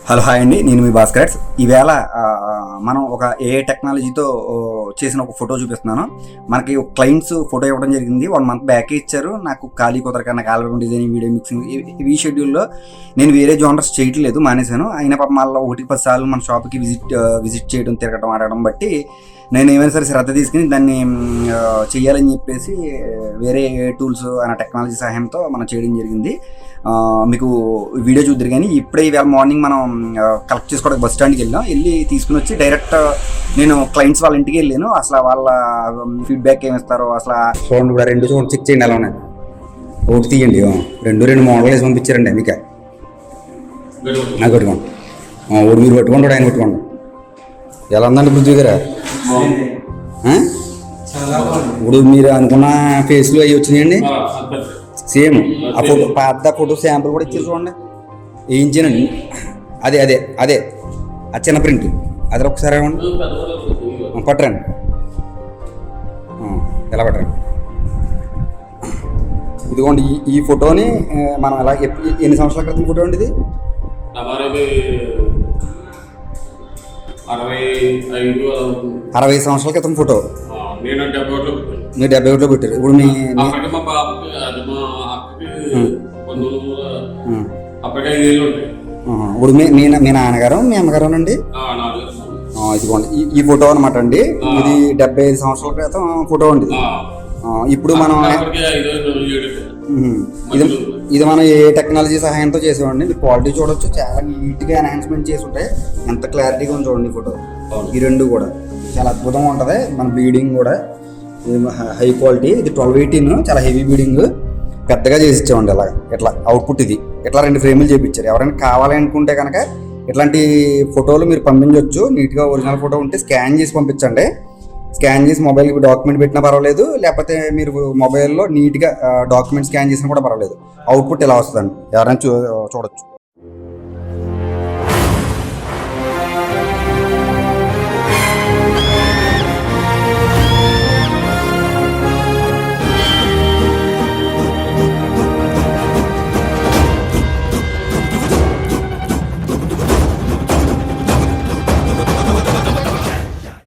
Hello hi అండి, నేను మీ భాస్కర్. ఈవేళ మనం ఒక ఏఐ టెక్నాలజీతో చేసిన ఒక ఫోటో చూపిస్తున్నాను. మనకి ఒక క్లయింట్స్ ఫోటో ఇవ్వడం జరిగింది. 1 month బ్యాక్ ఇచ్చారు. నాకు ఖాళీ కుదరక నాకు ఆల్బమ్ డిజైనింగ్, వీడియో మిక్సింగ్ ఈ షెడ్యూల్లో నేను వేరే జానర్స్ చేయట్లేదు, మానేశాను. అయినా పాప మళ్ళీ 1-10 సార్లు మన షాప్కి విజిట్ చేయడం, తిరగడం, ఆడడం బట్టి నేను ఏమైనా సరే శ్రద్ధ తీసుకుని దాన్ని చేయాలని చెప్పేసి వేరే టూల్స్ అనే టెక్నాలజీ సహాయంతో మనం చేయడం జరిగింది. మీకు వీడియో చూద్దరు. కానీ ఇప్పుడే ఇవాళ మార్నింగ్ మనం కలెక్ట్ చేసుకోవడానికి బస్ స్టాండ్కి వెళ్ళి తీసుకుని వచ్చి డైరెక్ట్ నేను క్లయింట్స్ వాళ్ళ ఇంటికి వెళ్ళాను. అసలు వాళ్ళ ఫీడ్బ్యాక్ ఏమిస్తారో అసలు చూడండి. కూడా 2 చూడండి, చెక్ చేయండి ఎలా ఉన్నాయి. ఒకటి తీయండి. 2 మోడల్ వేసి పంపించారండి. మీకే నాకు పెట్టుకోండి, ఒకటి మీరు పెట్టుకోండి, ఆయన పెట్టుకోండి. ఎలా ఉందండి పృథ్వీ గారు? ఇప్పుడు మీరు అనుకున్న ఫేస్లు అవి వచ్చినాయండి. సేమ్ ఆ ఫోటో, పెద్ద ఫోటో శాంపుల్ కూడా ఇచ్చేసి చూడండి, వేయించానండి. అదే అదే అదే ఆ చిన్న ప్రింట్ అది ఒకసారి ఇవ్వండి, పట్టరండి. ఎలా పట్టరండి? ఇదిగోండి, ఈ ఫోటోని మనం ఎలా ఎన్ని సంవత్సరాల క్రితం ఫోటో అండి ఇది? 60 సంవత్సరాల క్రితం ఫోటో. మీరు 71లో పెట్టారు. ఇప్పుడు ఇప్పుడు మీ నాన్నగారు, మీ అమ్మగారు అండి? ఇదిగోండి ఈ ఫోటో అనమాట అండి. ఇది 75 సంవత్సరాల క్రితం ఫోటో అండి. ఇప్పుడు మనం ఇది మనం ఏ టెక్నాలజీ సహాయంతో చేసామండి. మీరు క్వాలిటీ చూడొచ్చు, చాలా నీట్గా ఎన్హాన్స్మెంట్ చేసి ఉంటాయి. ఎంత క్లారిటీగా ఉంది చూడండి ఫోటో. ఈ 2 కూడా చాలా అద్భుతంగా ఉంటుంది. మన బీడింగ్ కూడా హై క్వాలిటీ. ఇది 1218, చాలా హెవీ బీడింగ్, పెద్దగా చేసి ఇచ్చామండి. అలాగా ఇట్లా అవుట్పుట్ ఇది ఇట్లా 2 ఫ్రేములు చేయించారు. ఎవరైనా కావాలనుకుంటే కనుక ఇట్లాంటి ఫోటోలు మీరు పంపించవచ్చు. నీట్గా ఒరిజినల్ ఫోటో ఉంటే స్కాన్ చేసి పంపించండి. స్కాన్ చేసి మొబైల్కి డాక్యుమెంట్ పెట్టినా పర్వాలేదు, లేకపోతే మీరు మొబైల్లో నీట్గా డాక్యుమెంట్ స్కాన్ చేసినా కూడా పర్వాలేదు. అవుట్పుట్ ఇలా వస్తుందండి. ఎవరైనా చూడొచ్చు.